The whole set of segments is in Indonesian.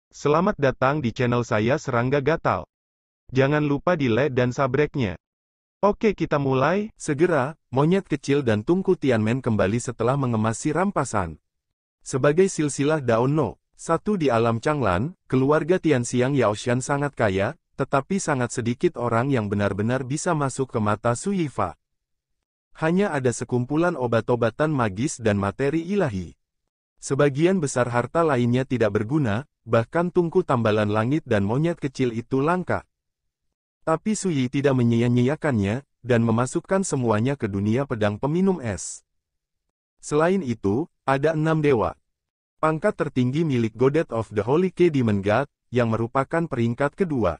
Selamat datang di channel saya Serangga Gatal. Jangan lupa di like dan subscribe-nya. Oke, kita mulai. Segera, monyet kecil dan Tungku Tianmen kembali setelah mengemasi rampasan. Sebagai silsilah Daono, satu di alam Changlan, keluarga Tianxiang Yaoshan sangat kaya, tetapi sangat sedikit orang yang benar-benar bisa masuk ke mata Su Yifa. Hanya ada sekumpulan obat-obatan magis dan materi ilahi. Sebagian besar harta lainnya tidak berguna, bahkan tungku tambalan langit dan monyet kecil itu langka. Tapi Su Yi tidak menyia-nyiakannya, dan memasukkan semuanya ke dunia pedang peminum es. Selain itu, ada 6 dewa. Pangkat tertinggi milik Goddess of the Holy Key Demon God, yang merupakan peringkat kedua.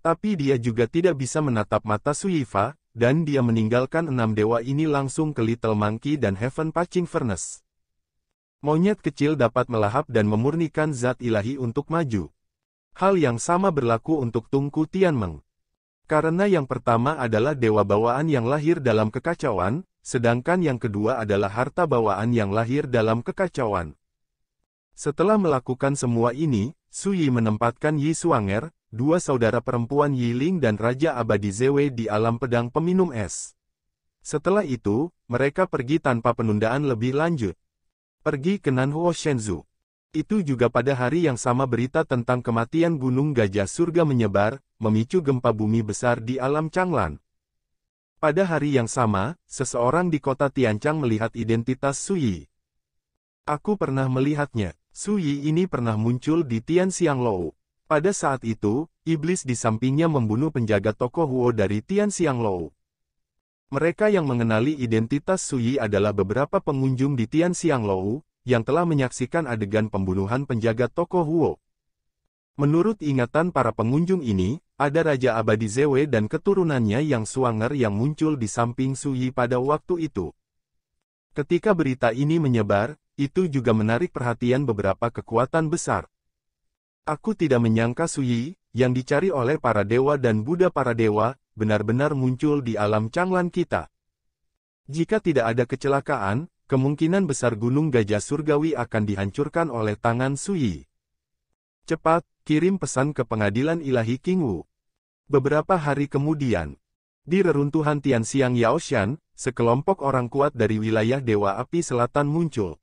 Tapi dia juga tidak bisa menatap mata Su Yifa, dan dia meninggalkan 6 dewa ini langsung ke Little Monkey dan Heaven Patching Furnace. Monyet kecil dapat melahap dan memurnikan zat ilahi untuk maju. Hal yang sama berlaku untuk Tungku Tianmeng. Karena yang pertama adalah dewa bawaan yang lahir dalam kekacauan, sedangkan yang kedua adalah harta bawaan yang lahir dalam kekacauan. Setelah melakukan semua ini, Su Yi menempatkan Yi Suanger, dua saudara perempuan Yi Ling dan Raja Abadi Zewe di alam pedang peminum es. Setelah itu, mereka pergi tanpa penundaan lebih lanjut. Pergi ke Nanhuo Shenzhou. Itu juga pada hari yang sama berita tentang kematian Gunung Gajah Surga menyebar, memicu gempa bumi besar di alam Changlan. Pada hari yang sama, seseorang di kota Tianchang melihat identitas Su Yi. Aku pernah melihatnya. Su Yi ini pernah muncul di Tianxianglou. Pada saat itu, iblis di sampingnya membunuh penjaga toko Huo dari Tianxianglou. Mereka yang mengenali identitas Su Yi adalah beberapa pengunjung di Tianxianglou, yang telah menyaksikan adegan pembunuhan penjaga toko Huo. Menurut ingatan para pengunjung ini, ada Raja Abadi Zewe dan keturunannya yang suanger yang muncul di samping Su Yi pada waktu itu. Ketika berita ini menyebar, itu juga menarik perhatian beberapa kekuatan besar. Aku tidak menyangka Su Yi, yang dicari oleh para dewa dan Buddha para dewa, benar-benar muncul di alam Changlan kita. Jika tidak ada kecelakaan, kemungkinan besar Gunung Gajah Surgawi akan dihancurkan oleh tangan Su Yi. Cepat, kirim pesan ke pengadilan ilahi Qingwu. Beberapa hari kemudian, di reruntuhan Tianxiang Yaoshan, sekelompok orang kuat dari wilayah Dewa Api Selatan muncul.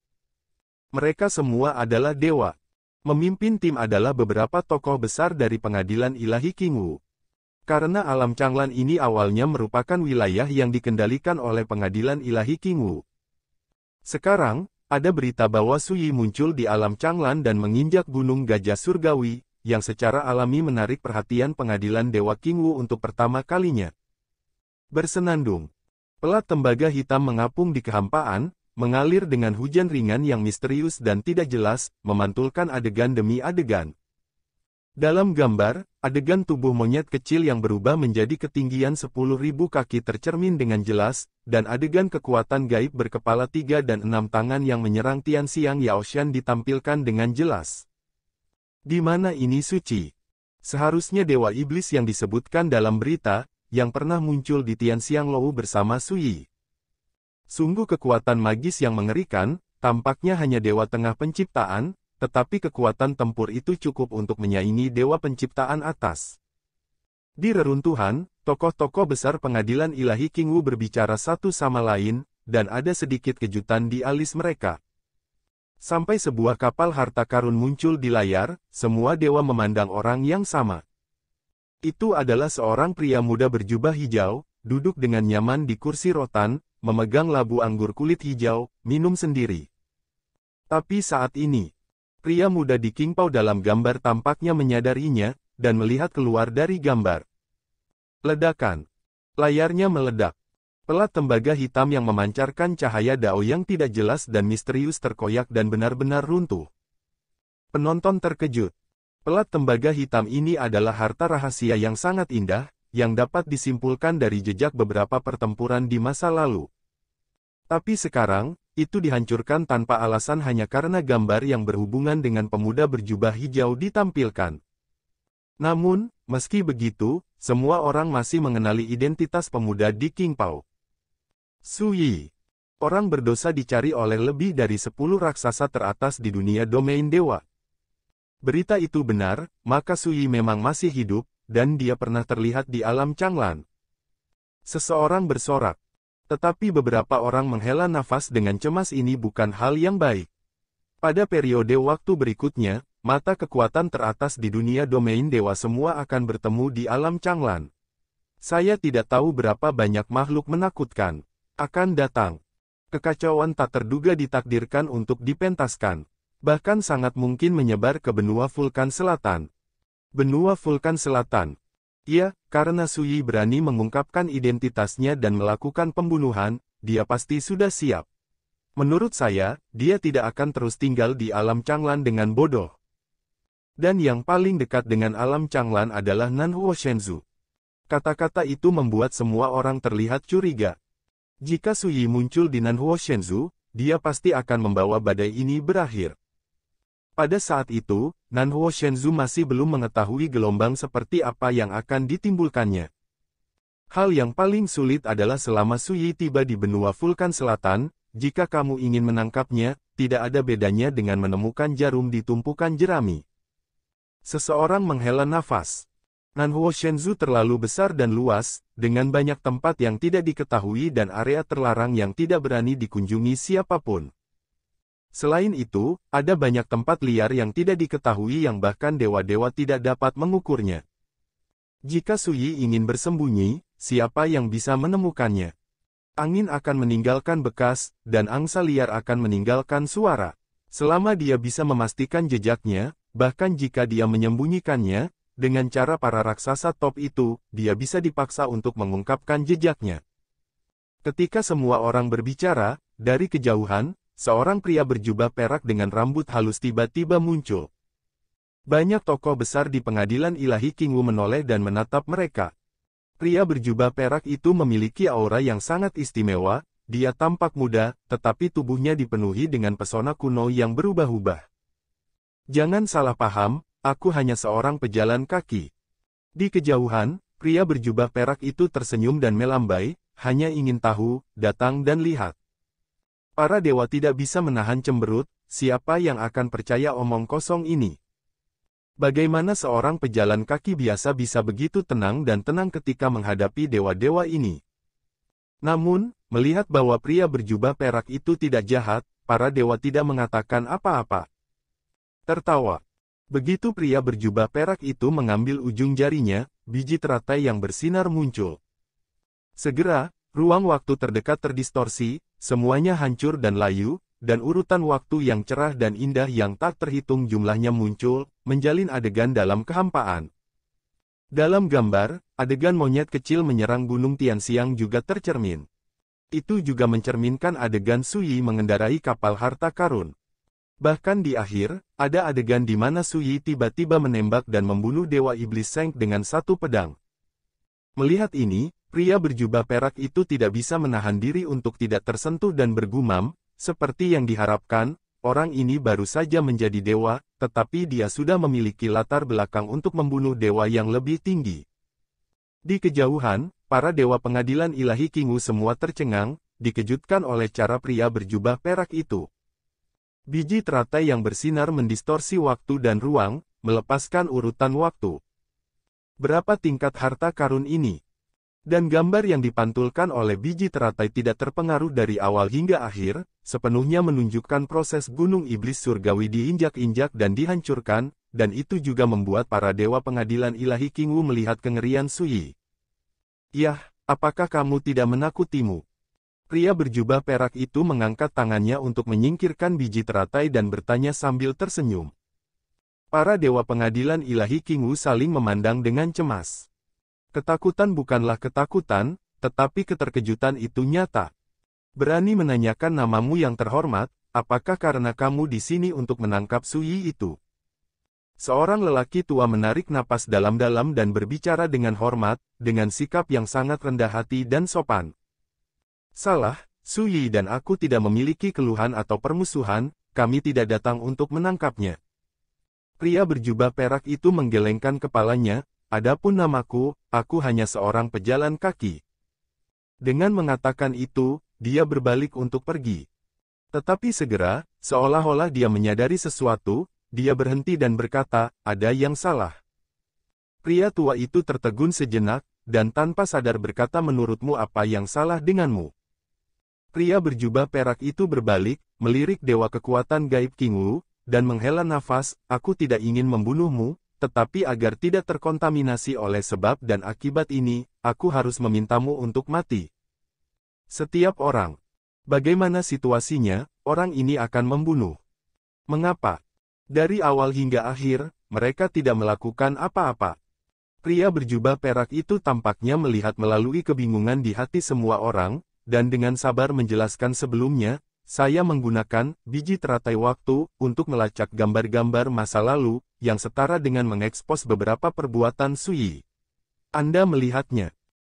Mereka semua adalah dewa. Memimpin tim adalah beberapa tokoh besar dari pengadilan ilahi Qingwu. Karena alam Changlan ini awalnya merupakan wilayah yang dikendalikan oleh pengadilan ilahi Qingwu. Sekarang, ada berita bahwa Su Yi muncul di alam Changlan dan menginjak Gunung Gajah Surgawi, yang secara alami menarik perhatian pengadilan Dewa Qingwu untuk pertama kalinya. Bersenandung. Pelat tembaga hitam mengapung di kehampaan, mengalir dengan hujan ringan yang misterius dan tidak jelas, memantulkan adegan demi adegan. Dalam gambar, adegan tubuh monyet kecil yang berubah menjadi ketinggian 10.000 kaki tercermin dengan jelas, dan adegan kekuatan gaib berkepala 3 dan 6 tangan yang menyerang Tianxiang Yaoshan ditampilkan dengan jelas. Di mana ini suci? Seharusnya dewa iblis yang disebutkan dalam berita, yang pernah muncul di Tianxianglou bersama Su Yi. Sungguh kekuatan magis yang mengerikan, tampaknya hanya dewa tengah penciptaan, tetapi kekuatan tempur itu cukup untuk menyaingi dewa penciptaan atas. Di reruntuhan, tokoh-tokoh besar pengadilan ilahi Qingwu berbicara satu sama lain, dan ada sedikit kejutan di alis mereka. Sampai sebuah kapal harta karun muncul di layar, semua dewa memandang orang yang sama. Itu adalah seorang pria muda berjubah hijau, duduk dengan nyaman di kursi rotan, memegang labu anggur kulit hijau, minum sendiri. Tapi saat ini, pria muda di Qingpao dalam gambar tampaknya menyadarinya, dan melihat keluar dari gambar. Ledakan. Layarnya meledak. Pelat tembaga hitam yang memancarkan cahaya dao yang tidak jelas dan misterius terkoyak dan benar-benar runtuh. Penonton terkejut. Pelat tembaga hitam ini adalah harta rahasia yang sangat indah, yang dapat disimpulkan dari jejak beberapa pertempuran di masa lalu. Tapi sekarang, itu dihancurkan tanpa alasan hanya karena gambar yang berhubungan dengan pemuda berjubah hijau ditampilkan. Namun, meski begitu, semua orang masih mengenali identitas pemuda di Qingpao. Su Yi. Orang berdosa dicari oleh lebih dari 10 raksasa teratas di dunia domain dewa. Berita itu benar, maka Sui memang masih hidup, dan dia pernah terlihat di alam Changlan. Seseorang bersorak. Tetapi beberapa orang menghela nafas dengan cemas, ini bukan hal yang baik. Pada periode waktu berikutnya, mata kekuatan teratas di dunia domain dewa semua akan bertemu di alam Changlan. Saya tidak tahu berapa banyak makhluk menakutkan akan datang. Kekacauan tak terduga ditakdirkan untuk dipentaskan. Bahkan sangat mungkin menyebar ke benua Vulkan Selatan. Benua Vulkan Selatan. Ya, karena Sui berani mengungkapkan identitasnya dan melakukan pembunuhan, dia pasti sudah siap. Menurut saya, dia tidak akan terus tinggal di alam Changlan dengan bodoh. Dan yang paling dekat dengan alam Changlan adalah Nanhuo Shenzhou. Kata-kata itu membuat semua orang terlihat curiga. Jika Sui muncul di Nanhuo Shenzhou, dia pasti akan membawa badai ini berakhir. Pada saat itu, Nanhuo Shenzhou masih belum mengetahui gelombang seperti apa yang akan ditimbulkannya. Hal yang paling sulit adalah selama Sui tiba di benua Vulkan Selatan, jika kamu ingin menangkapnya, tidak ada bedanya dengan menemukan jarum di tumpukan jerami. Seseorang menghela nafas. Nanhuo Shenzhou terlalu besar dan luas, dengan banyak tempat yang tidak diketahui dan area terlarang yang tidak berani dikunjungi siapapun. Selain itu, ada banyak tempat liar yang tidak diketahui yang bahkan dewa-dewa tidak dapat mengukurnya. Jika Sui ingin bersembunyi, siapa yang bisa menemukannya? Angin akan meninggalkan bekas, dan angsa liar akan meninggalkan suara. Selama dia bisa memastikan jejaknya, bahkan jika dia menyembunyikannya, dengan cara para raksasa top itu, dia bisa dipaksa untuk mengungkapkan jejaknya. Ketika semua orang berbicara, dari kejauhan, seorang pria berjubah perak dengan rambut halus tiba-tiba muncul. Banyak tokoh besar di pengadilan ilahi Qingwu menoleh dan menatap mereka. Pria berjubah perak itu memiliki aura yang sangat istimewa, dia tampak muda, tetapi tubuhnya dipenuhi dengan pesona kuno yang berubah-ubah. Jangan salah paham, aku hanya seorang pejalan kaki. Di kejauhan, pria berjubah perak itu tersenyum dan melambai, hanya ingin tahu, datang dan lihat. Para dewa tidak bisa menahan cemberut, siapa yang akan percaya omong kosong ini? Bagaimana seorang pejalan kaki biasa bisa begitu tenang dan tenang ketika menghadapi dewa-dewa ini? Namun, melihat bahwa pria berjubah perak itu tidak jahat, para dewa tidak mengatakan apa-apa. Tertawa. Begitu pria berjubah perak itu mengambil ujung jarinya, biji teratai yang bersinar muncul. Segera, ruang waktu terdekat terdistorsi, semuanya hancur dan layu, dan urutan waktu yang cerah dan indah yang tak terhitung jumlahnya muncul, menjalin adegan dalam kehampaan. Dalam gambar, adegan monyet kecil menyerang Gunung Tianxiang juga tercermin. Itu juga mencerminkan adegan Sui mengendarai kapal harta karun. Bahkan di akhir, ada adegan di mana Sui tiba-tiba menembak dan membunuh Dewa Iblis Zeng dengan satu pedang. Melihat ini, pria berjubah perak itu tidak bisa menahan diri untuk tidak tersentuh dan bergumam, seperti yang diharapkan, orang ini baru saja menjadi dewa, tetapi dia sudah memiliki latar belakang untuk membunuh dewa yang lebih tinggi. Di kejauhan, para dewa pengadilan ilahi Qingwu semua tercengang, dikejutkan oleh cara pria berjubah perak itu. Biji teratai yang bersinar mendistorsi waktu dan ruang, melepaskan urutan waktu. Berapa tingkat harta karun ini? Dan gambar yang dipantulkan oleh biji teratai tidak terpengaruh dari awal hingga akhir, sepenuhnya menunjukkan proses gunung iblis surgawi diinjak-injak dan dihancurkan, dan itu juga membuat para dewa pengadilan ilahi Qingwu melihat kengerian Sui. Yah, apakah kamu tidak menakutimu? Pria berjubah perak itu mengangkat tangannya untuk menyingkirkan biji teratai dan bertanya sambil tersenyum. Para dewa pengadilan ilahi Qingwu saling memandang dengan cemas. Ketakutan bukanlah ketakutan, tetapi keterkejutan itu nyata. Berani menanyakan namamu yang terhormat, apakah karena kamu di sini untuk menangkap Sui itu? Seorang lelaki tua menarik napas dalam-dalam dan berbicara dengan hormat, dengan sikap yang sangat rendah hati dan sopan. Salah, Sui dan aku tidak memiliki keluhan atau permusuhan, kami tidak datang untuk menangkapnya. Pria berjubah perak itu menggelengkan kepalanya, adapun namaku, aku hanya seorang pejalan kaki. Dengan mengatakan itu, dia berbalik untuk pergi. Tetapi segera, seolah-olah dia menyadari sesuatu, dia berhenti dan berkata, ada yang salah. Pria tua itu tertegun sejenak, dan tanpa sadar berkata menurutmu apa yang salah denganmu? Pria berjubah perak itu berbalik, melirik dewa kekuatan gaib King Wu, dan menghela nafas, aku tidak ingin membunuhmu, tetapi agar tidak terkontaminasi oleh sebab dan akibat ini, aku harus memintamu untuk mati. Setiap orang. Bagaimana situasinya, orang ini akan membunuh. Mengapa? Dari awal hingga akhir, mereka tidak melakukan apa-apa. Pria berjubah perak itu tampaknya melihat melalui kebingungan di hati semua orang, dan dengan sabar menjelaskan sebelumnya, saya menggunakan biji teratai waktu untuk melacak gambar-gambar masa lalu, yang setara dengan mengekspos beberapa perbuatan Sui. Anda melihatnya.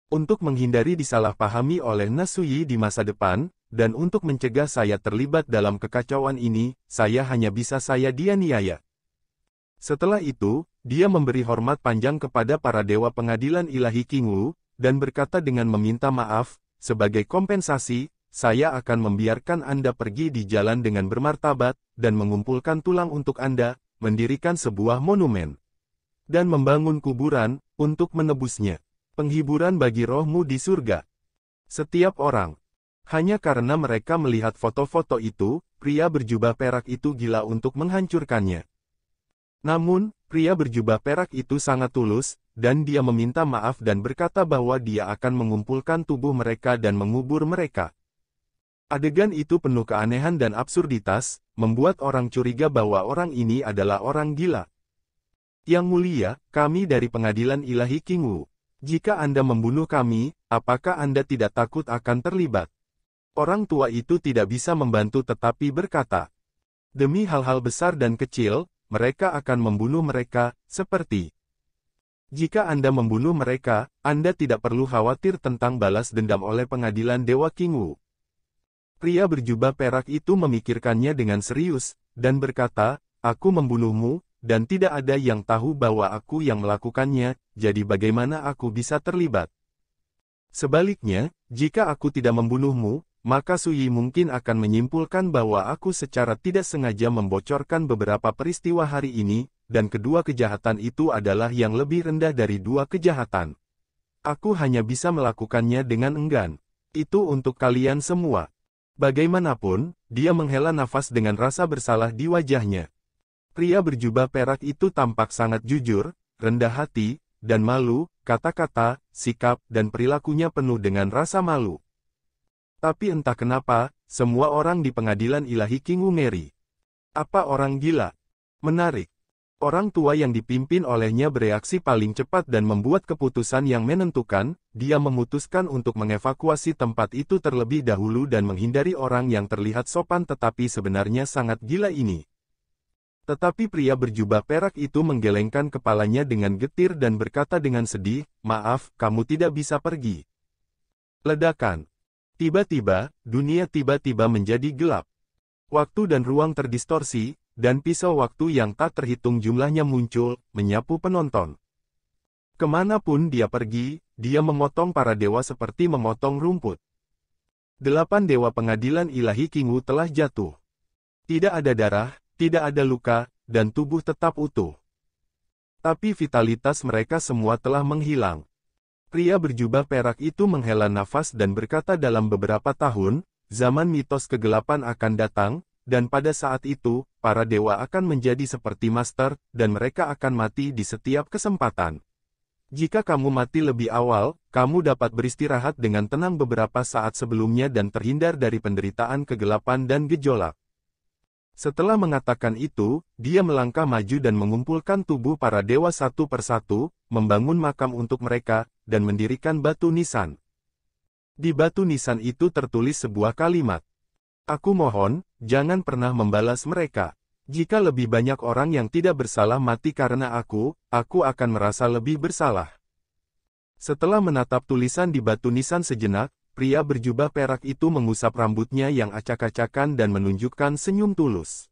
Untuk menghindari disalahpahami oleh Nasui di masa depan, dan untuk mencegah saya terlibat dalam kekacauan ini, saya hanya bisa saya dianiaya. Setelah itu, dia memberi hormat panjang kepada para dewa pengadilan ilahi King Wu, dan berkata dengan meminta maaf, sebagai kompensasi, saya akan membiarkan Anda pergi di jalan dengan bermartabat, dan mengumpulkan tulang untuk Anda, mendirikan sebuah monumen, dan membangun kuburan, untuk menebusnya. Penghiburan bagi rohmu di surga. Setiap orang. Hanya karena mereka melihat foto-foto itu, pria berjubah perak itu gila untuk menghancurkannya. Namun, pria berjubah perak itu sangat tulus, dan dia meminta maaf dan berkata bahwa dia akan mengumpulkan tubuh mereka dan mengubur mereka. Adegan itu penuh keanehan dan absurditas, membuat orang curiga bahwa orang ini adalah orang gila. Yang mulia, kami dari pengadilan ilahi King Wu. Jika Anda membunuh kami, apakah Anda tidak takut akan terlibat? Orang tua itu tidak bisa membantu tetapi berkata, demi hal-hal besar dan kecil, mereka akan membunuh mereka, seperti. Jika Anda membunuh mereka, Anda tidak perlu khawatir tentang balas dendam oleh pengadilan Dewa King Wu. Pria berjubah perak itu memikirkannya dengan serius, dan berkata, aku membunuhmu, dan tidak ada yang tahu bahwa aku yang melakukannya, jadi bagaimana aku bisa terlibat? Sebaliknya, jika aku tidak membunuhmu, maka Sui mungkin akan menyimpulkan bahwa aku secara tidak sengaja membocorkan beberapa peristiwa hari ini, dan kedua kejahatan itu adalah yang lebih rendah dari dua kejahatan. Aku hanya bisa melakukannya dengan enggan. Itu untuk kalian semua. Bagaimanapun, dia menghela nafas dengan rasa bersalah di wajahnya. Pria berjubah perak itu tampak sangat jujur, rendah hati, dan malu, kata-kata, sikap, dan perilakunya penuh dengan rasa malu. Tapi entah kenapa, semua orang di pengadilan ilahi King Wu ngeri. Apa orang gila? Menarik. Orang tua yang dipimpin olehnya bereaksi paling cepat dan membuat keputusan yang menentukan, dia memutuskan untuk mengevakuasi tempat itu terlebih dahulu dan menghindari orang yang terlihat sopan tetapi sebenarnya sangat gila ini. Tetapi pria berjubah perak itu menggelengkan kepalanya dengan getir dan berkata dengan sedih, maaf, kamu tidak bisa pergi. Ledakan. Tiba-tiba, dunia tiba-tiba menjadi gelap. Waktu dan ruang terdistorsi, dan pisau waktu yang tak terhitung jumlahnya muncul, menyapu penonton. Kemanapun dia pergi, dia memotong para dewa seperti memotong rumput. 8 dewa pengadilan ilahi King Wu telah jatuh. Tidak ada darah, tidak ada luka, dan tubuh tetap utuh. Tapi vitalitas mereka semua telah menghilang. Pria berjubah perak itu menghela nafas dan berkata dalam beberapa tahun, zaman mitos kegelapan akan datang, dan pada saat itu, para dewa akan menjadi seperti master, dan mereka akan mati di setiap kesempatan. Jika kamu mati lebih awal, kamu dapat beristirahat dengan tenang beberapa saat sebelumnya dan terhindar dari penderitaan kegelapan dan gejolak. Setelah mengatakan itu, dia melangkah maju dan mengumpulkan tubuh para dewa satu persatu, membangun makam untuk mereka, dan mendirikan batu nisan. Di batu nisan itu tertulis sebuah kalimat. Aku mohon, jangan pernah membalas mereka. Jika lebih banyak orang yang tidak bersalah mati karena aku akan merasa lebih bersalah. Setelah menatap tulisan di batu nisan sejenak, pria berjubah perak itu mengusap rambutnya yang acak-acakan dan menunjukkan senyum tulus.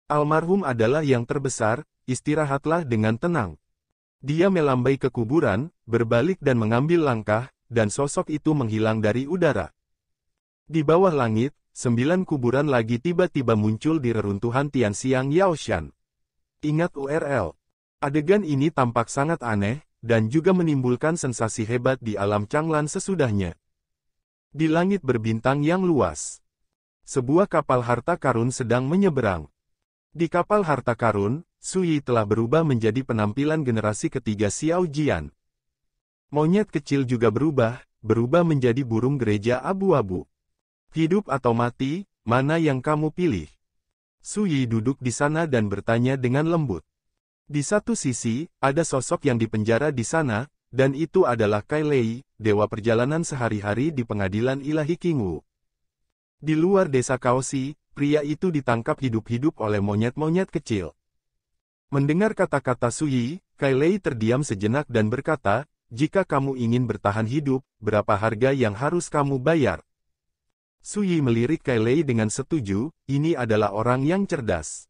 Almarhum adalah yang terbesar, istirahatlah dengan tenang. Dia melambai ke kuburan, berbalik dan mengambil langkah, dan sosok itu menghilang dari udara. Di bawah langit, 9 kuburan lagi tiba-tiba muncul di reruntuhan Tianxiang Yaoshan. Ingat URL. Adegan ini tampak sangat aneh, dan juga menimbulkan sensasi hebat di alam Changlan sesudahnya. Di langit berbintang yang luas, sebuah kapal harta karun sedang menyeberang. Di kapal harta karun, Su Yi telah berubah menjadi penampilan generasi ketiga Xiao Jian. Monyet kecil juga berubah menjadi burung gereja abu-abu. Hidup atau mati, mana yang kamu pilih? Su Yi duduk di sana dan bertanya dengan lembut. Di satu sisi, ada sosok yang dipenjara di sana, dan itu adalah Kai Lei, dewa perjalanan sehari-hari di pengadilan ilahi Qingwu. Di luar desa Kaoshi, pria itu ditangkap hidup-hidup oleh monyet-monyet kecil. Mendengar kata-kata Su Yi, Kai Lei terdiam sejenak dan berkata, jika kamu ingin bertahan hidup, berapa harga yang harus kamu bayar? Su Yi melirik Kai Lei dengan setuju, ini adalah orang yang cerdas.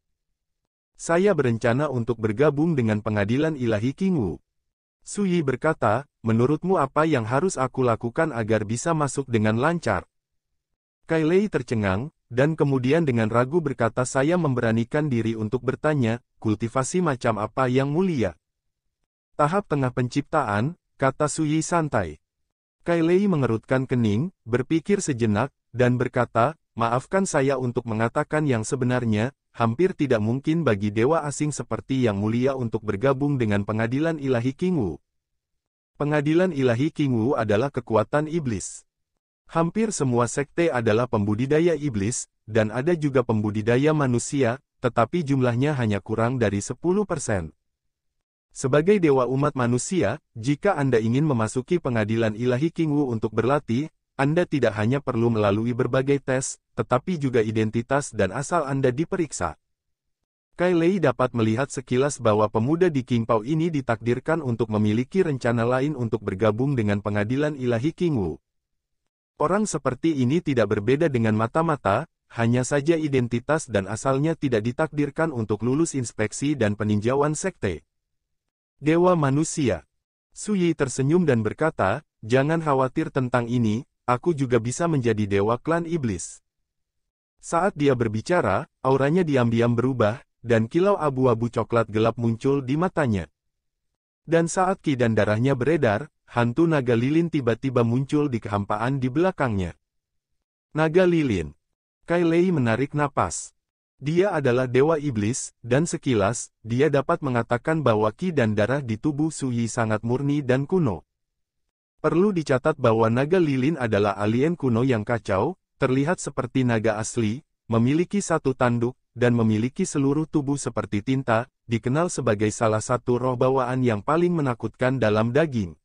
Saya berencana untuk bergabung dengan pengadilan ilahi Qingwu. Su Yi berkata, menurutmu apa yang harus aku lakukan agar bisa masuk dengan lancar? Kai Lei tercengang, dan kemudian dengan ragu berkata saya memberanikan diri untuk bertanya, kultivasi macam apa yang mulia? Tahap tengah penciptaan, kata Su Yi santai. Kai Lei mengerutkan kening, berpikir sejenak, dan berkata, maafkan saya untuk mengatakan yang sebenarnya, hampir tidak mungkin bagi dewa asing seperti yang mulia untuk bergabung dengan pengadilan ilahi Qingwu. Pengadilan ilahi Qingwu adalah kekuatan iblis. Hampir semua sekte adalah pembudidaya iblis, dan ada juga pembudidaya manusia, tetapi jumlahnya hanya kurang dari 10%. Sebagai dewa umat manusia, jika Anda ingin memasuki pengadilan ilahi Qingwu untuk berlatih, Anda tidak hanya perlu melalui berbagai tes, tetapi juga identitas dan asal Anda diperiksa. Kai Lei dapat melihat sekilas bahwa pemuda di Qingpao ini ditakdirkan untuk memiliki rencana lain untuk bergabung dengan pengadilan ilahi Qingwu. Orang seperti ini tidak berbeda dengan mata-mata, hanya saja identitas dan asalnya tidak ditakdirkan untuk lulus inspeksi dan peninjauan sekte. Dewa manusia. Su Yi tersenyum dan berkata, jangan khawatir tentang ini, aku juga bisa menjadi dewa klan iblis. Saat dia berbicara, auranya diam-diam berubah, dan kilau abu-abu coklat gelap muncul di matanya. Dan saat ki dan darahnya beredar, hantu naga lilin tiba-tiba muncul di kehampaan di belakangnya. Naga lilin. Kai Lei menarik napas. Dia adalah dewa iblis, dan sekilas, dia dapat mengatakan bahwa ki dan darah di tubuh Su Yi sangat murni dan kuno. Perlu dicatat bahwa naga lilin adalah alien kuno yang kacau, terlihat seperti naga asli, memiliki satu tanduk, dan memiliki seluruh tubuh seperti tinta, dikenal sebagai salah satu roh bawaan yang paling menakutkan dalam daging.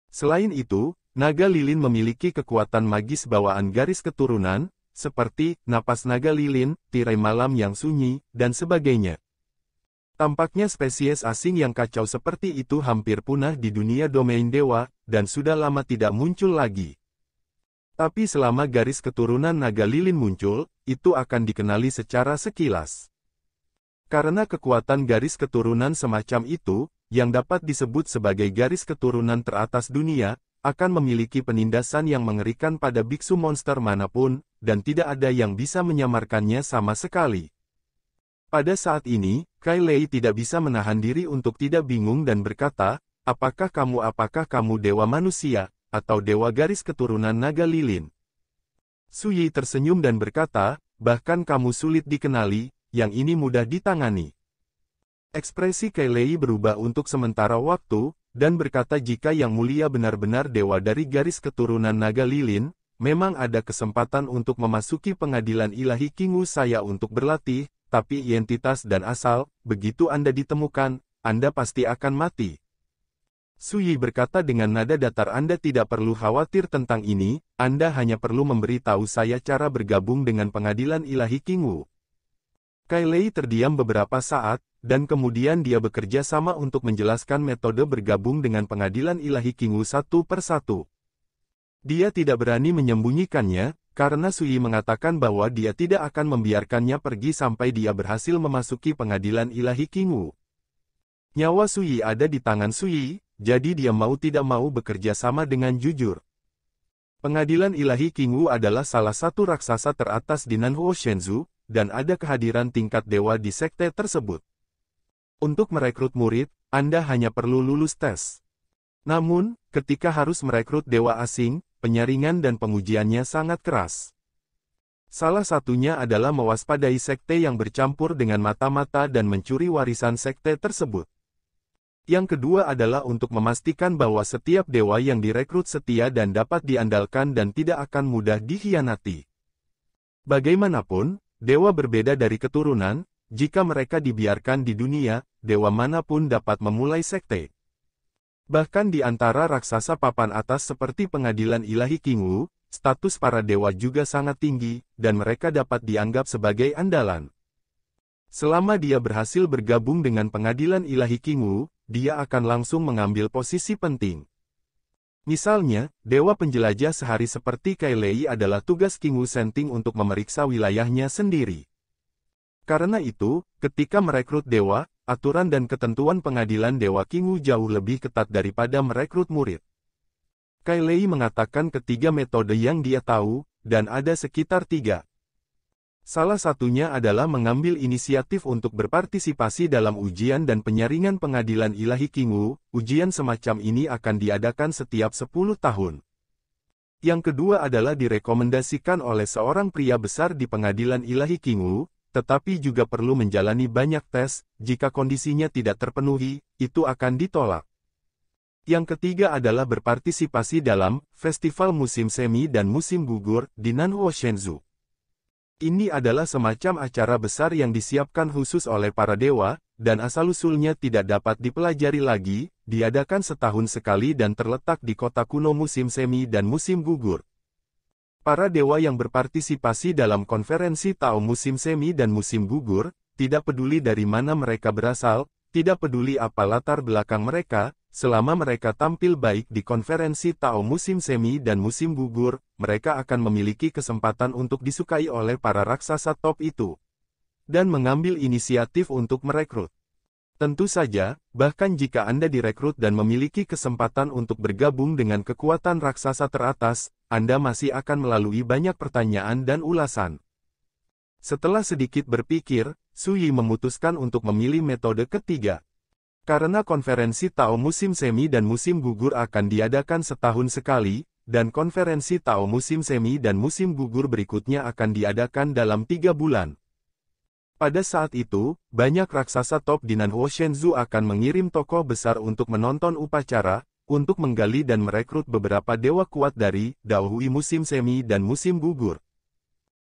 Selain itu, naga lilin memiliki kekuatan magis bawaan garis keturunan, seperti napas naga lilin, tirai malam yang sunyi, dan sebagainya. Tampaknya spesies asing yang kacau seperti itu hampir punah di dunia domain dewa, dan sudah lama tidak muncul lagi. Tapi selama garis keturunan naga lilin muncul, itu akan dikenali secara sekilas. Karena kekuatan garis keturunan semacam itu, yang dapat disebut sebagai garis keturunan teratas dunia, akan memiliki penindasan yang mengerikan pada biksu monster manapun, dan tidak ada yang bisa menyamarkannya sama sekali. Pada saat ini, Kai Lei tidak bisa menahan diri untuk tidak bingung dan berkata, apakah kamu dewa manusia, atau dewa garis keturunan naga lilin? Su Yi tersenyum dan berkata, bahkan kamu sulit dikenali, yang ini mudah ditangani. Ekspresi Kai Lei berubah untuk sementara waktu, dan berkata jika yang mulia benar-benar dewa dari garis keturunan naga lilin, memang ada kesempatan untuk memasuki pengadilan ilahi Qingwu saya untuk berlatih, tapi identitas dan asal, begitu Anda ditemukan, Anda pasti akan mati. Su Yi berkata dengan nada datar Anda tidak perlu khawatir tentang ini, Anda hanya perlu memberitahu saya cara bergabung dengan pengadilan ilahi Qingwu. Kai Lei terdiam beberapa saat, dan kemudian dia bekerja sama untuk menjelaskan metode bergabung dengan pengadilan ilahi Qingwu satu persatu. Dia tidak berani menyembunyikannya, karena Su Yi mengatakan bahwa dia tidak akan membiarkannya pergi sampai dia berhasil memasuki pengadilan ilahi Qingwu. Nyawa Su Yi ada di tangan Su Yi, jadi dia mau tidak mau bekerja sama dengan jujur. Pengadilan ilahi Qingwu adalah salah satu raksasa teratas di Nanhuo Shenzhou, dan ada kehadiran tingkat dewa di sekte tersebut. Untuk merekrut murid, Anda hanya perlu lulus tes. Namun, ketika harus merekrut dewa asing, penyaringan dan pengujiannya sangat keras. Salah satunya adalah mewaspadai sekte yang bercampur dengan mata-mata dan mencuri warisan sekte tersebut. Yang kedua adalah untuk memastikan bahwa setiap dewa yang direkrut setia dan dapat diandalkan dan tidak akan mudah dikhianati. Bagaimanapun, dewa berbeda dari keturunan, jika mereka dibiarkan di dunia, dewa manapun dapat memulai sekte. Bahkan di antara raksasa papan atas seperti pengadilan ilahi Qingwu, status para dewa juga sangat tinggi, dan mereka dapat dianggap sebagai andalan. Selama dia berhasil bergabung dengan pengadilan ilahi Qingwu, dia akan langsung mengambil posisi penting. Misalnya, dewa penjelajah sehari seperti Kai Lei adalah tugas Qingwu Senting untuk memeriksa wilayahnya sendiri. Karena itu, ketika merekrut dewa, aturan dan ketentuan pengadilan dewa Qingwu jauh lebih ketat daripada merekrut murid. Kai Lei mengatakan ketiga metode yang dia tahu, dan ada sekitar 3. Salah satunya adalah mengambil inisiatif untuk berpartisipasi dalam ujian dan penyaringan pengadilan ilahi Qingwu. Ujian semacam ini akan diadakan setiap 10 tahun. Yang kedua adalah direkomendasikan oleh seorang pria besar di pengadilan ilahi Qingwu, tetapi juga perlu menjalani banyak tes. Jika kondisinya tidak terpenuhi, itu akan ditolak. Yang ketiga adalah berpartisipasi dalam festival musim semi dan musim gugur di Nanhuo Shenzhou. Ini adalah semacam acara besar yang disiapkan khusus oleh para dewa, dan asal-usulnya tidak dapat dipelajari lagi, diadakan setahun sekali dan terletak di kota kuno musim semi dan musim gugur. Para dewa yang berpartisipasi dalam konferensi Tao musim semi dan musim gugur, tidak peduli dari mana mereka berasal, tidak peduli apa latar belakang mereka, selama mereka tampil baik di konferensi Tao musim semi dan musim gugur, mereka akan memiliki kesempatan untuk disukai oleh para raksasa top itu. Dan mengambil inisiatif untuk merekrut. Tentu saja, bahkan jika Anda direkrut dan memiliki kesempatan untuk bergabung dengan kekuatan raksasa teratas, Anda masih akan melalui banyak pertanyaan dan ulasan. Setelah sedikit berpikir, Su Yi memutuskan untuk memilih metode ketiga. Karena konferensi Tao musim semi dan musim gugur akan diadakan setahun sekali, dan konferensi Tao musim semi dan musim gugur berikutnya akan diadakan dalam 3 bulan. Pada saat itu, banyak raksasa top di Nanhuo Shenzhou akan mengirim tokoh besar untuk menonton upacara, untuk menggali dan merekrut beberapa dewa kuat dari Daohui musim semi dan musim gugur.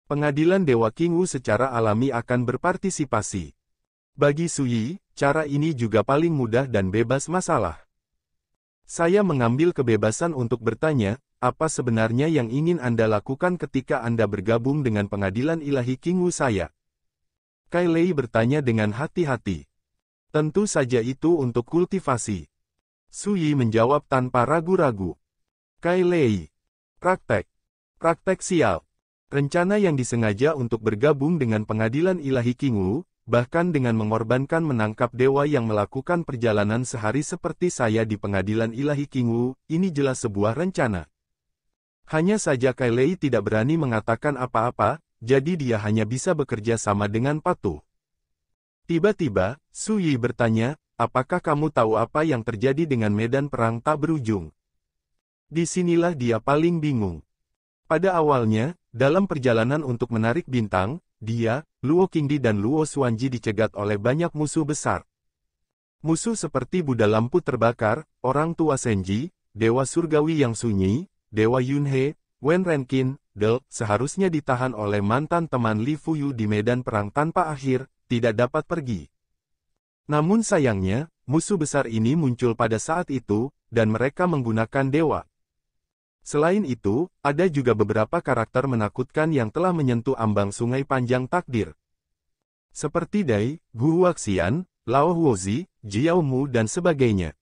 Pengadilan Dewa Qingwu secara alami akan berpartisipasi. Bagi Su Yi, cara ini juga paling mudah dan bebas masalah. Saya mengambil kebebasan untuk bertanya, apa sebenarnya yang ingin Anda lakukan ketika Anda bergabung dengan pengadilan ilahi Qingwu saya? Kai Lei bertanya dengan hati-hati. Tentu saja itu untuk kultivasi. Su Yi menjawab tanpa ragu-ragu. Kai Lei. Praktek. Praktek sial. Rencana yang disengaja untuk bergabung dengan pengadilan ilahi Qingwu, bahkan dengan mengorbankan menangkap dewa yang melakukan perjalanan sehari seperti saya di pengadilan ilahi Qingwu, ini jelas sebuah rencana. Hanya saja Kai Lei tidak berani mengatakan apa-apa, jadi dia hanya bisa bekerja sama dengan patuh. Tiba-tiba, Su Yi bertanya, apakah kamu tahu apa yang terjadi dengan medan perang tak berujung? Disinilah dia paling bingung. Pada awalnya, dalam perjalanan untuk menarik bintang, dia, Luo Qingdi dan Luo Xuanji dicegat oleh banyak musuh besar. Musuh seperti Buddha lampu terbakar, orang tua Senji, Dewa Surgawi yang sunyi, Dewa Yunhe, Wen Renqin, seharusnya ditahan oleh mantan teman Li Fuyu di medan perang tanpa akhir, tidak dapat pergi. Namun sayangnya, musuh besar ini muncul pada saat itu, dan mereka menggunakan dewa. Selain itu, ada juga beberapa karakter menakutkan yang telah menyentuh ambang sungai panjang takdir. Seperti Dai, Gu Huaxian, Lao Huozi, Jiao Mu dan sebagainya.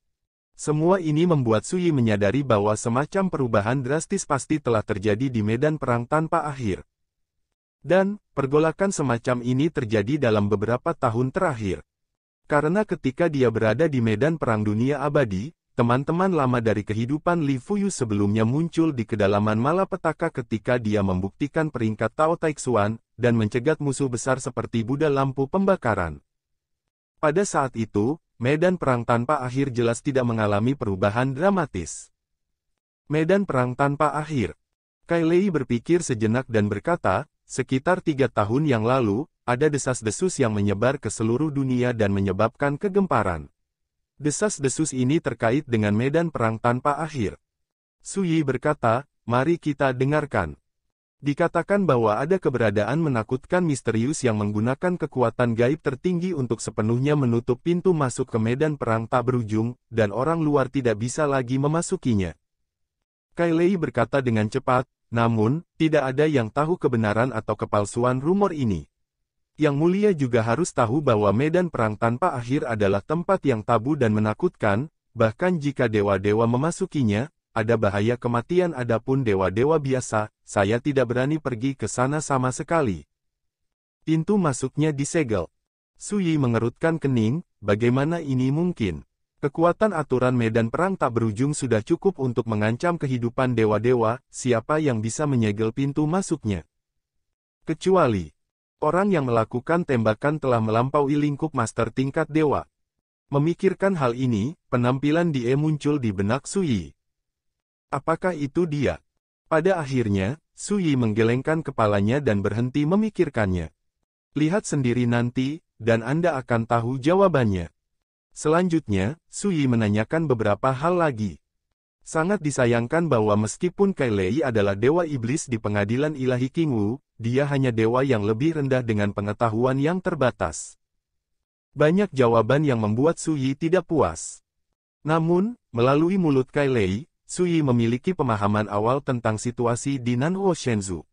Semua ini membuat Su Yi menyadari bahwa semacam perubahan drastis pasti telah terjadi di medan perang tanpa akhir. Dan, pergolakan semacam ini terjadi dalam beberapa tahun terakhir. Karena ketika dia berada di medan perang dunia abadi, teman-teman lama dari kehidupan Li Fuyu sebelumnya muncul di kedalaman malapetaka ketika dia membuktikan peringkat Tao Taixuan, dan mencegat musuh besar seperti Buddha lampu pembakaran. Pada saat itu, medan perang tanpa akhir jelas tidak mengalami perubahan dramatis. Medan perang tanpa akhir. Kai Lei berpikir sejenak dan berkata, sekitar 3 tahun yang lalu, ada desas-desus yang menyebar ke seluruh dunia dan menyebabkan kegemparan. Desas-desus ini terkait dengan medan perang tanpa akhir. Su Yi berkata, mari kita dengarkan. Dikatakan bahwa ada keberadaan menakutkan misterius yang menggunakan kekuatan gaib tertinggi untuk sepenuhnya menutup pintu masuk ke medan perang tak berujung, dan orang luar tidak bisa lagi memasukinya. Kai Lei berkata dengan cepat, namun, tidak ada yang tahu kebenaran atau kepalsuan rumor ini. Yang mulia juga harus tahu bahwa medan perang tanpa akhir adalah tempat yang tabu dan menakutkan, bahkan jika dewa-dewa memasukinya, ada bahaya kematian. Adapun dewa-dewa biasa, saya tidak berani pergi ke sana sama sekali. Pintu masuknya disegel. Su Yi mengerutkan kening, bagaimana ini mungkin? Kekuatan aturan medan perang tak berujung sudah cukup untuk mengancam kehidupan dewa-dewa, siapa yang bisa menyegel pintu masuknya? Kecuali orang yang melakukan tembakan telah melampaui lingkup master tingkat dewa. Memikirkan hal ini, penampilan Die muncul di benak Su Yi. Apakah itu dia? Pada akhirnya, Su Yi menggelengkan kepalanya dan berhenti memikirkannya. Lihat sendiri nanti, dan Anda akan tahu jawabannya. Selanjutnya, Su Yi menanyakan beberapa hal lagi. Sangat disayangkan bahwa meskipun Kai Lei adalah dewa iblis di pengadilan ilahi King Wu, dia hanya dewa yang lebih rendah dengan pengetahuan yang terbatas. Banyak jawaban yang membuat Su Yi tidak puas. Namun, melalui mulut Kai Lei, Su Yi memiliki pemahaman awal tentang situasi di Nanhuo Shenzhou.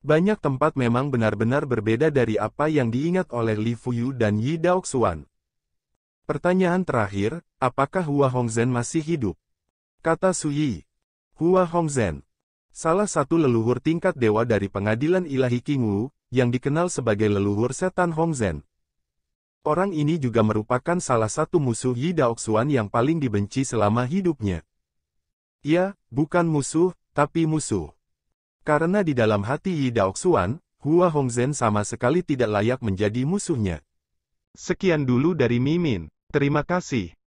Banyak tempat memang benar-benar berbeda dari apa yang diingat oleh Li Fuyu dan Yi Daoxuan. Pertanyaan terakhir, apakah Hua Hongzhen masih hidup? Kata Su Yi. Hua Hongzhen, salah satu leluhur tingkat dewa dari pengadilan ilahi King Wu, yang dikenal sebagai leluhur setan Hongzhen. Orang ini juga merupakan salah satu musuh Yi Daoxuan yang paling dibenci selama hidupnya. Ya, bukan musuh, tapi musuh. Karena di dalam hati Yi Daoxuan, Hua Hongzhen sama sekali tidak layak menjadi musuhnya. Sekian dulu dari Mimin. Terima kasih.